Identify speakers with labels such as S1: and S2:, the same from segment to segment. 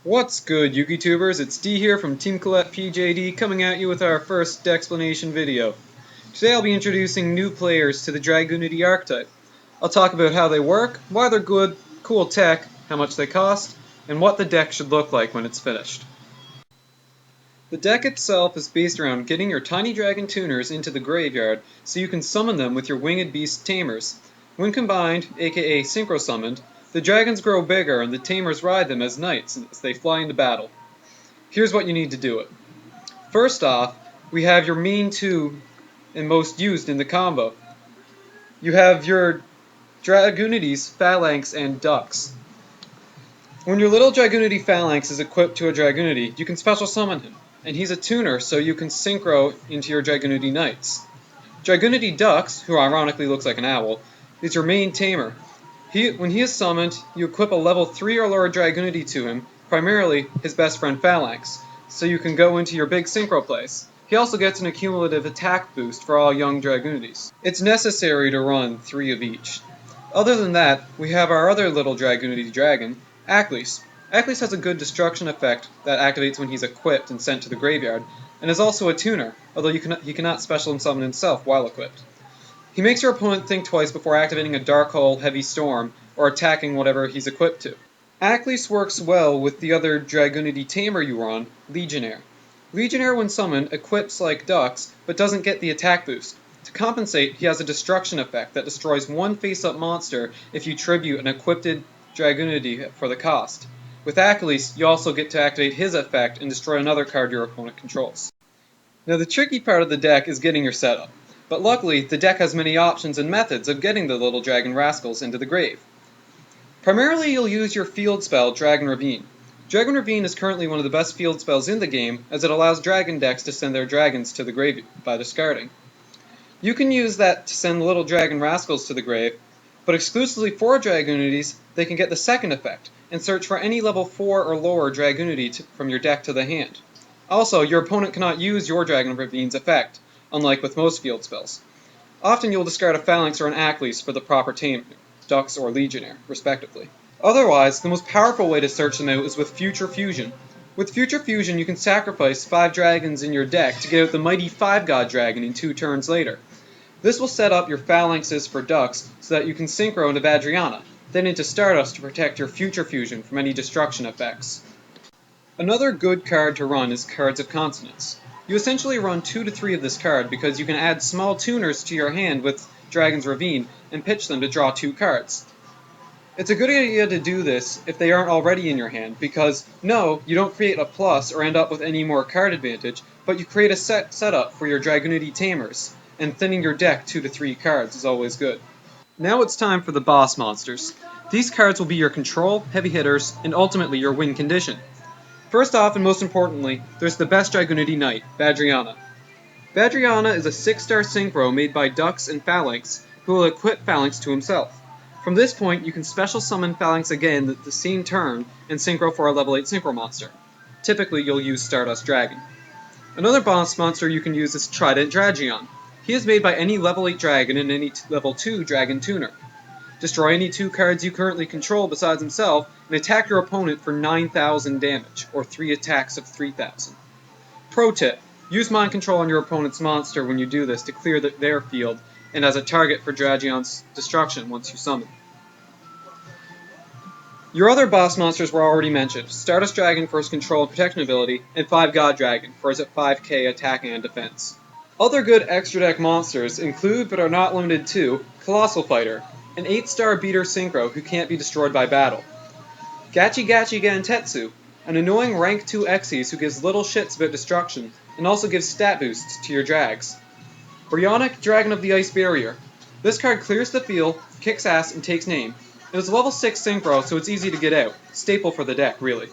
S1: What's good, YugiTubers? It's D here from TeamCollettePJD coming at you with our first Decksplanation video. Today I'll be introducing new players to the Dragunity archetype. I'll talk about how they work, why they're good, cool tech, how much they cost, and what the deck should look like when it's finished. The deck itself is based around getting your tiny dragon tuners into the graveyard so you can summon them with your winged beast tamers. When combined, aka synchro summoned, the dragons grow bigger and the tamers ride them as knights as they fly into battle. Here's what you need to do it. First off, we have your main two and most used in the combo. You have your Dragunities, Phalanx, and Ducks. When your little Dragunity Phalanx is equipped to a Dragunity, you can special summon him, and he's a tuner so you can synchro into your Dragunity Knights. Dragunity Ducks, who ironically looks like an owl, is your main tamer. When he is summoned, you equip a level 3 or lower Dragunity to him, primarily his best friend Phalanx, so you can go into your big synchro plays. He also gets an accumulative attack boost for all young Dragunities. It's necessary to run 3 of each. Other than that, we have our other little Dragunity dragon, Aklis. Aklis has a good destruction effect that activates when he's equipped and sent to the graveyard, and is also a tuner, although he cannot special summon himself while equipped. He makes your opponent think twice before activating a Dark Hole Heavy Storm or attacking whatever he's equipped to. Aklis works well with the other Dragunity tamer you run, Legionnaire. Legionnaire, when summoned, equips like Ducks, but doesn't get the attack boost. To compensate, he has a destruction effect that destroys one face-up monster if you tribute an equipped Dragunity for the cost. With Aklis, you also get to activate his effect and destroy another card your opponent controls. Now the tricky part of the deck is getting your setup, but luckily the deck has many options and methods of getting the little dragon rascals into the grave. Primarily you'll use your field spell, Dragon Ravine. Dragon Ravine is currently one of the best field spells in the game, as it allows dragon decks to send their dragons to the grave by discarding. You can use that to send little dragon rascals to the grave, but exclusively for Dragunities, they can get the second effect, and search for any level 4 or lower Dragunity from your deck to the hand. Also, your opponent cannot use your Dragon Ravine's effect, unlike with most field spells. Often you'll discard a Phalanx or an Aklis for the proper tamer, Ducks or Legionnaire, respectively. Otherwise, the most powerful way to search them out is with Future Fusion. With Future Fusion, you can sacrifice 5 dragons in your deck to get out the mighty 5-god dragon in 2 turns later. This will set up your Phalanxes for Ducks so that you can synchro into Vadriana, then into Stardust to protect your Future Fusion from any destruction effects. Another good card to run is Cards of Consonance. You essentially run 2 to 3 of this card because you can add small tuners to your hand with Dragon's Ravine and pitch them to draw 2 cards. It's a good idea to do this if they aren't already in your hand, because no, you don't create a plus or end up with any more card advantage, but you create a setup for your Dragunity tamers, and thinning your deck 2 to 3 cards is always good. Now it's time for the boss monsters. These cards will be your control, heavy hitters, and ultimately your win condition. First off, and most importantly, there's the best Dragunity Knight, Vadriana. Vadriana is a 6-star synchro made by Ducks and Phalanx, who will equip Phalanx to himself. From this point, you can special summon Phalanx again the same turn and synchro for a level 8 synchro monster. Typically, you'll use Stardust Dragon. Another boss monster you can use is Trident Dragion. He is made by any level 8 dragon and any level 2 dragon tuner. Destroy any 2 cards you currently control besides himself, and attack your opponent for 9,000 damage, or 3 attacks of 3,000. Pro tip: use mind control on your opponent's monster when you do this to clear their field, and as a target for Dragion's destruction once you summon. Your other boss monsters were already mentioned: Stardust Dragon for his control and protection ability, and 5-God Dragon for his 5k attacking and defense. Other good extra deck monsters include, but are not limited to, Colossal Fighter, an 8-star beater synchro who can't be destroyed by battle. Gachi Gachi Gantetsu, an annoying rank 2 Xyz who gives little shits about destruction, and also gives stat boosts to your drags. Bryonic Dragon of the Ice Barrier. This card clears the field, kicks ass, and takes name. It is a level 6 synchro, so it's easy to get out. Staple for the deck, really.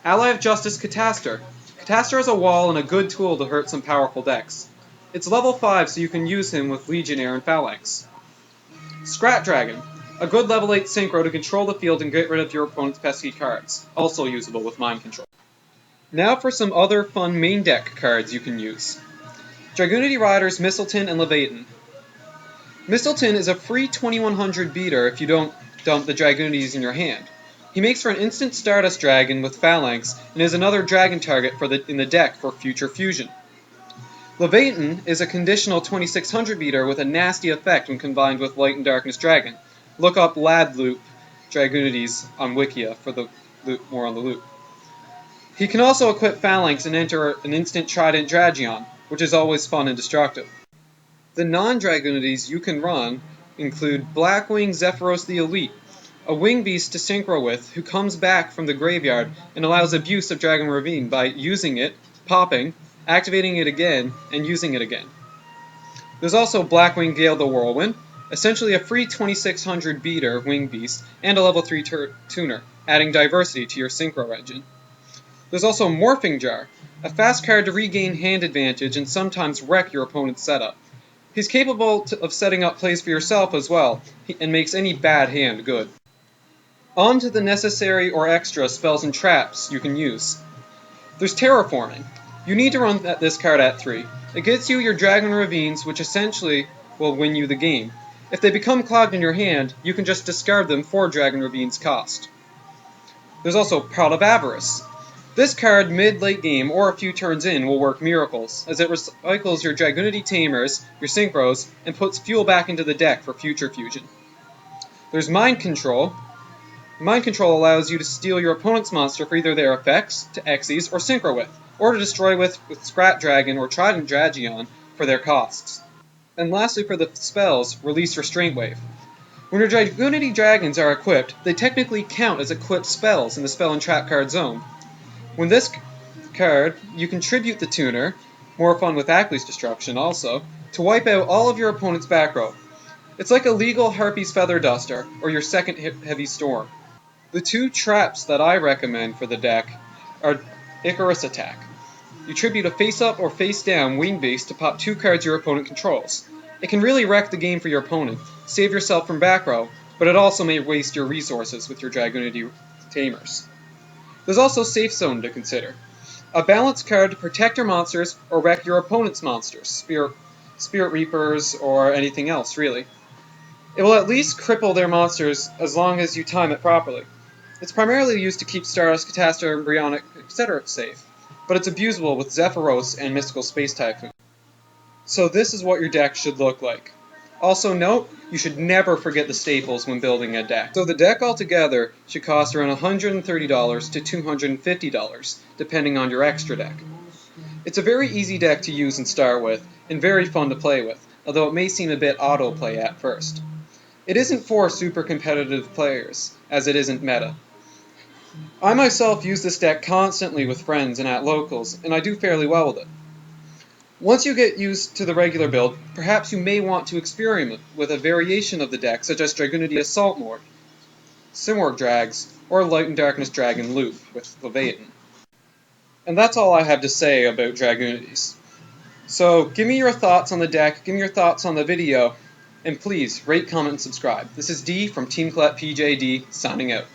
S1: Ally of Justice Catastor. Catastor has a wall and a good tool to hurt some powerful decks. It's level 5, so you can use him with Legionnaire and Phalanx. Scrat Dragon. A good level 8 synchro to control the field and get rid of your opponent's pesky cards. Also usable with mind control. Now for some other fun main deck cards you can use. Dragunity Riders Mistleton and Leviathan. Mistleton is a free 2100 beater if you don't dump the Dragunities in your hand. He makes for an instant Stardust Dragon with Phalanx and is another dragon target in the deck for future fusion. Leviathan is a conditional 2600 meter with a nasty effect when combined with Light and Darkness Dragon. Look up Lad Loop Dragunities on Wikia for the more on the loop. He can also equip Phalanx and enter an instant Trident Dragion, which is always fun and destructive. The non-Dragunities you can run include Blackwing Zephyros the Elite, a wing beast to synchro with who comes back from the graveyard and allows abuse of Dragon Ravine by using it, popping, activating it again, and using it again. There's also Blackwing Gale the Whirlwind, essentially a free 2600 beater wing beast and a level 3 tuner, adding diversity to your synchro engine. There's also Morphing Jar, a fast card to regain hand advantage and sometimes wreck your opponent's setup. He's capable of setting up plays for yourself as well, and makes any bad hand good. On to the necessary or extra spells and traps you can use. There's Terraforming. You need to run this card at 3. It gets you your Dragon Ravines, which essentially will win you the game. If they become clogged in your hand, you can just discard them for Dragon Ravines cost. There's also Proud of Avarice. This card, mid-late game or a few turns in, will work miracles, as it recycles your Dragunity Tamers, your Synchros, and puts fuel back into the deck for future fusion. There's Mind Control. Mind Control allows you to steal your opponent's monster for either their effects, to Xyz, or Synchro with, or to destroy with Scrat Dragon or Trident Dragion for their costs. And lastly for the spells, Release Restraint Wave. When your Dragunity Dragons are equipped, they technically count as equipped spells in the spell and trap card zone. When this card, you can tribute the tuner, more fun with Ackley's Destruction also, to wipe out all of your opponent's back row. It's like a legal Harpy's Feather Duster, or your second Heavy Storm. The two traps that I recommend for the deck are Icarus Attack. You tribute a face-up or face-down wing beast to pop 2 cards your opponent controls. It can really wreck the game for your opponent, save yourself from back row, but it also may waste your resources with your Dragunity Tamers. There's also Safe Zone to consider. A balanced card to protect your monsters or wreck your opponent's monsters, Spirit Reapers, or anything else, really. It will at least cripple their monsters as long as you time it properly. It's primarily used to keep Stardust, Catastrophe, Embryonic, etc. safe, but it's abusable with Zephyros and Mystical Space Typhoon. So this is what your deck should look like. Also note, you should never forget the staples when building a deck. So the deck altogether should cost around $130 to $250, depending on your extra deck. It's a very easy deck to use and start with, and very fun to play with, although it may seem a bit autoplay at first. It isn't for super competitive players, as it isn't meta. I myself use this deck constantly with friends and at locals, and I do fairly well with it. Once you get used to the regular build, perhaps you may want to experiment with a variation of the deck, such as Dragunity Assault Lord, Simorg Drags, or Light and Darkness Dragon Loop with Leviathan. And that's all I have to say about Dragunities. So give me your thoughts on the deck, give me your thoughts on the video, and please rate, comment, and subscribe. This is D from TeamCollettePJD, signing out.